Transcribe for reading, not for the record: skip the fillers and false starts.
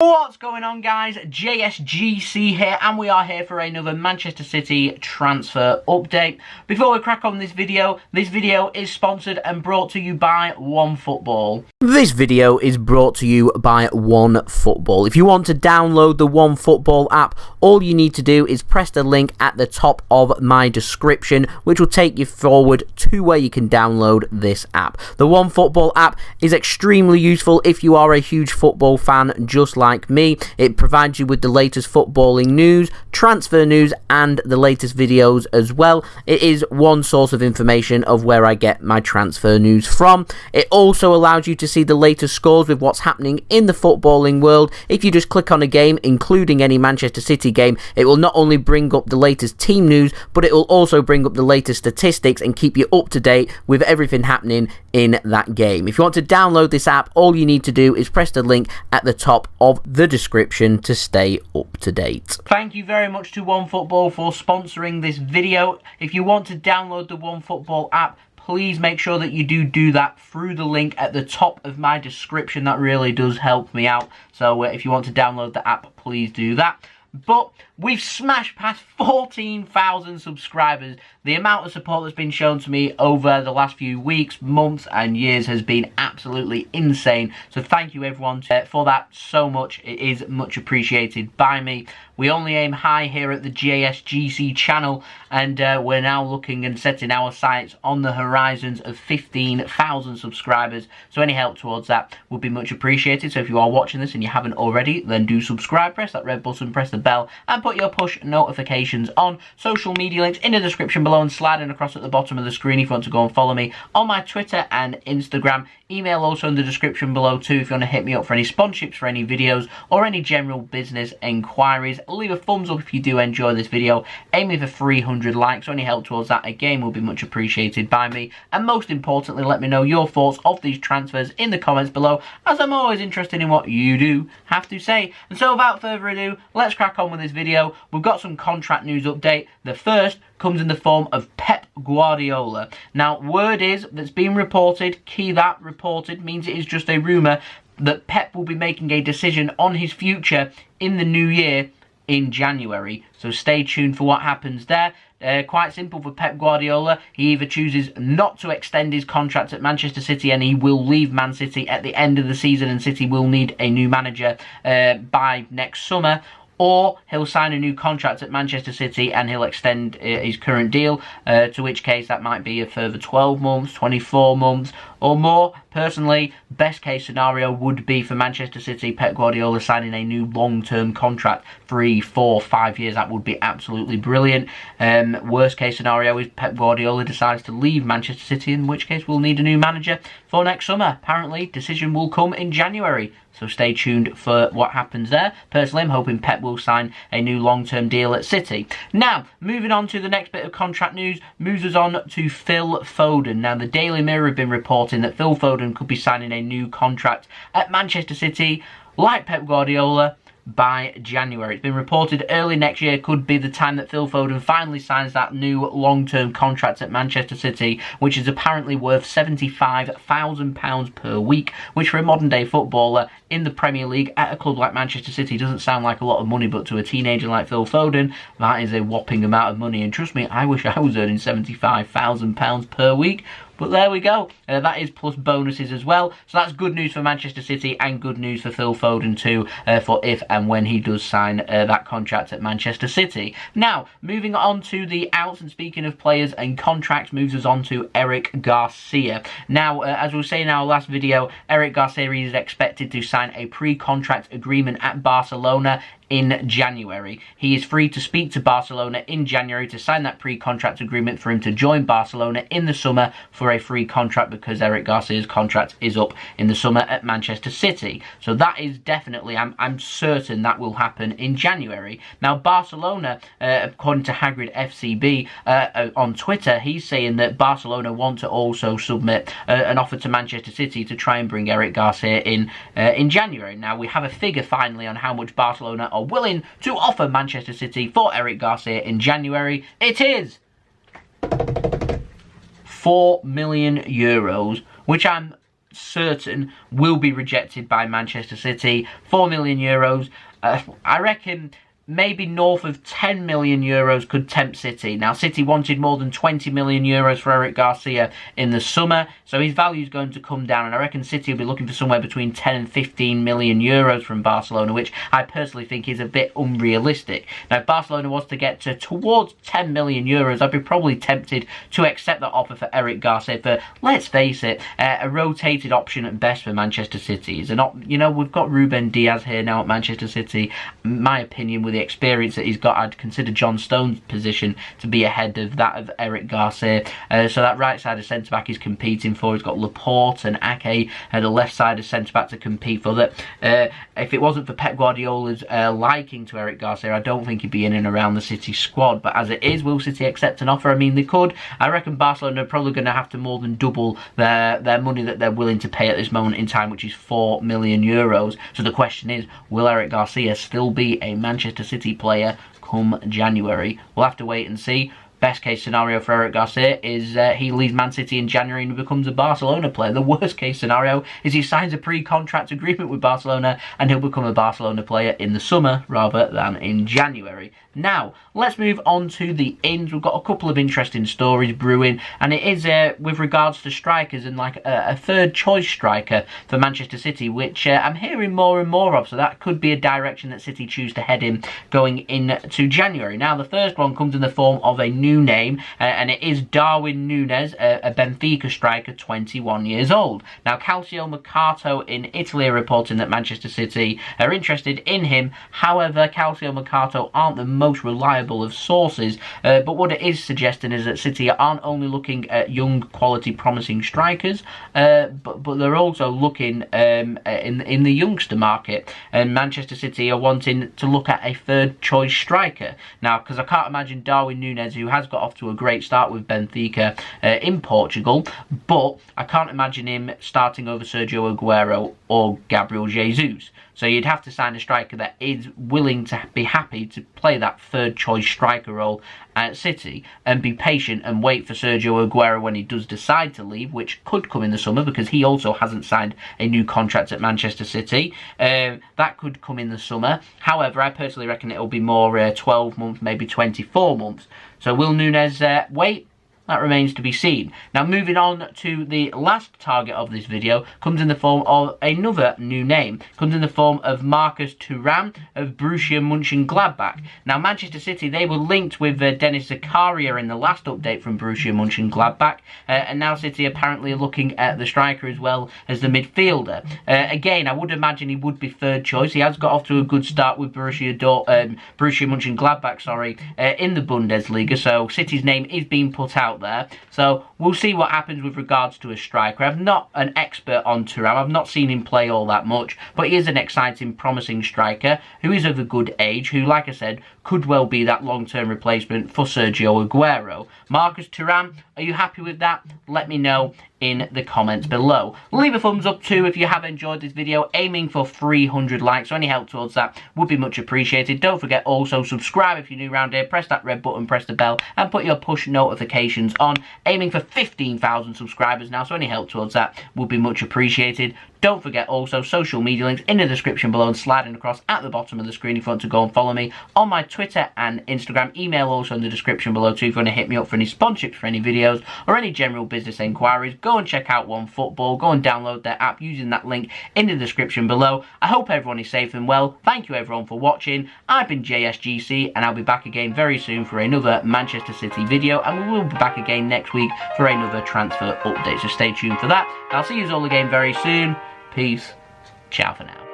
What's going on, guys? JSGC here, and we are here for another Manchester City transfer update. Before we crack on this video is sponsored and brought to you by OneFootball. This video is brought to you by OneFootball. If you want to download the OneFootball app, all you need to do is press the link at the top of my description, which will take you forward to where you can download this app. The OneFootball app is extremely useful if you are a huge football fan, just like me. It provides you with the latest footballing news, transfer news, and the latest videos as well. It is one source of information of where I get my transfer news from. It also allows you to see the latest scores with what's happening in the footballing world. If you just click on a game, including any Manchester City game, it will not only bring up the latest team news, but it will also bring up the latest statistics and keep you up to date with everything happening in that game. If you want to download this app, all you need to do is press the link at the top of the description to stay up to date. Thank you very much to OneFootball for sponsoring this video. If you want to download the OneFootball app, please make sure that you do that through the link at the top of my description. That really does help me out. So if you want to download the app, please do that. But we've smashed past 14,000 subscribers. The amount of support that's been shown to me over the last few weeks, months and years has been absolutely insane. So thank you everyone for that so much. It is much appreciated by me. We only aim high here at the JSGC channel, and we're now looking and setting our sights on the horizons of 15,000 subscribers. So any help towards that would be much appreciated. So if you are watching this and you haven't already, then do subscribe, press that red button, press the bell, and put your push notifications on. Social media links in the description below and sliding across at the bottom of the screen if you want to go and follow me on my Twitter and Instagram. Email also in the description below too if you want to hit me up for any sponsorships for any videos or any general business enquiries. Leave a thumbs up if you do enjoy this video. Aiming for 300 likes, so any help towards that again will be much appreciated by me. And most importantly, let me know your thoughts of these transfers in the comments below, as I'm always interested in what you do have to say. And so without further ado, let's crack on with this video. We've got some contract news update. The first comes in the form of Pep Guardiola. Now, word is that's been reported, key that reported means it is just a rumour, that Pep will be making a decision on his future in the new year in January. So stay tuned for what happens there. Quite simple for Pep Guardiola. He either chooses not to extend his contract at Manchester City and he will leave Man City at the end of the season and City will need a new manager by next summer, or he'll sign a new contract at Manchester City and he'll extend his current deal, to which case that might be a further 12 months, 24 months or more. Personally, best case scenario would be for Manchester City, Pep Guardiola signing a new long-term contract, 3, 4, 5 years. That would be absolutely brilliant. Worst case scenario is Pep Guardiola decides to leave Manchester City, in which case we'll need a new manager for next summer. Apparently, decision will come in January. So stay tuned for what happens there. Personally, I'm hoping Pep will sign a new long-term deal at City. Now, moving on to the next bit of contract news, moves us on to Phil Foden. Now, the Daily Mirror have been reporting that Phil Foden could be signing a new contract at Manchester City, like Pep Guardiola, by January. It's been reported early next year could be the time that Phil Foden finally signs that new long-term contract at Manchester City, which is apparently worth £75,000 per week, which for a modern-day footballer in the Premier League at a club like Manchester City doesn't sound like a lot of money, but to a teenager like Phil Foden, that is a whopping amount of money. And trust me, I wish I was earning £75,000 per week. But there we go. That is plus bonuses as well. So that's good news for Manchester City and good news for Phil Foden too, for if and when he does sign that contract at Manchester City. Now, moving on to the outs, and speaking of players and contracts, moves us on to Eric Garcia. Now, as we were saying in our last video, Eric Garcia is expected to sign a pre-contract agreement at Barcelona in January. He is free to speak to Barcelona in January to sign that pre-contract agreement for him to join Barcelona in the summer for a free contract, because Eric Garcia's contract is up in the summer at Manchester City. So that is definitely, I'm certain that will happen in January. Now, Barcelona, according to Hagrid FCB on Twitter, he's saying that Barcelona want to also submit an offer to Manchester City to try and bring Eric Garcia in January. Now, we have a figure finally on how much Barcelona are willing to offer Manchester City for Eric Garcia in January. It is €4 million, which I'm certain will be rejected by Manchester City. 4 million euros. I reckon maybe north of 10 million euros could tempt City. Now, City wanted more than 20 million euros for Eric Garcia in the summer, so his value is going to come down, and I reckon City will be looking for somewhere between 10 and 15 million euros from Barcelona, which I personally think is a bit unrealistic. Now, if Barcelona was to get towards 10 million euros, I'd be probably tempted to accept that offer for Eric Garcia for, let's face it, a rotated option at best for Manchester City. We've got Ruben Diaz here now at Manchester City. In my opinion, with the experience that he's got, I'd consider John Stones' position to be ahead of that of Eric Garcia. So that right side of centre-back he's competing for. He's got Laporte and Ake at the left side of centre-back to compete for that. If it wasn't for Pep Guardiola's liking to Eric Garcia, I don't think he'd be in and around the City squad. But as it is, will City accept an offer? I mean, they could. I reckon Barcelona are probably going to have to more than double their money that they're willing to pay at this moment in time, which is 4 million euros. So the question is, will Eric Garcia still be a Manchester City player come January? We'll have to wait and see. Best case scenario for Eric Garcia is he leaves Man City in January and becomes a Barcelona player. The worst case scenario is he signs a pre-contract agreement with Barcelona and he'll become a Barcelona player in the summer rather than in January. Now, let's move on to the ins. We've got a couple of interesting stories brewing, and it is with regards to strikers and like a third choice striker for Manchester City, which I'm hearing more and more of, so that could be a direction that City choose to head in going into January. Now, the first one comes in the form of a new name, and it is Darwin Nunes, a Benfica striker, 21 years old. Now, Calcio Mercato in Italy are reporting that Manchester City are interested in him. However, Calcio Mercato aren't the most reliable of sources, but what it is suggesting is that City aren't only looking at young, quality, promising strikers, but they're also looking in the youngster market, and Manchester City are wanting to look at a third choice striker. Now, because I can't imagine Darwin Nunes, who has got off to a great start with Benfica in Portugal, but I can't imagine him starting over Sergio Aguero or Gabriel Jesus. So you'd have to sign a striker that is willing to be happy to play that third choice striker role at City and be patient and wait for Sergio Aguero when he does decide to leave, which could come in the summer because he also hasn't signed a new contract at Manchester City. That could come in the summer. However, I personally reckon it'll be more 12 months, maybe 24 months. So will Nunes wait? That remains to be seen. Now, moving on to the last target of this video, comes in the form of another new name. Comes in the form of Marcus Thuram of Borussia Mönchengladbach. Now, Manchester City, they were linked with Dennis Zakaria in the last update from Borussia Mönchengladbach, and now City apparently are looking at the striker as well as the midfielder. Again, I would imagine he would be third choice. He has got off to a good start with Borussia Mönchengladbach, in the Bundesliga, so City's name is being put out there. So we'll see what happens with regards to a striker. I'm not an expert on Thuram. I've not seen him play all that much, but he is an exciting, promising striker who is of a good age, who, like I said, could well be that long-term replacement for Sergio Aguero. Marcus Thuram, are you happy with that? Let me know in the comments below. Leave a thumbs up too if you have enjoyed this video, aiming for 300 likes, so any help towards that would be much appreciated. Don't forget also subscribe if you're new around here, press that red button, press the bell, and put your push notifications on, aiming for 15,000 subscribers now, so any help towards that would be much appreciated. Don't forget also social media links in the description below and sliding across at the bottom of the screen if you want to go and follow me on my Twitter and Instagram. Email also in the description below too if you want to hit me up for any sponsorships for any videos or any general business enquiries. Go and check out OneFootball. Go and download their app using that link in the description below. I hope everyone is safe and well. Thank you everyone for watching. I've been JSGC and I'll be back again very soon for another Manchester City video, and we will be back again next week for another transfer update. So stay tuned for that. I'll see you all again very soon. Peace. Ciao for now.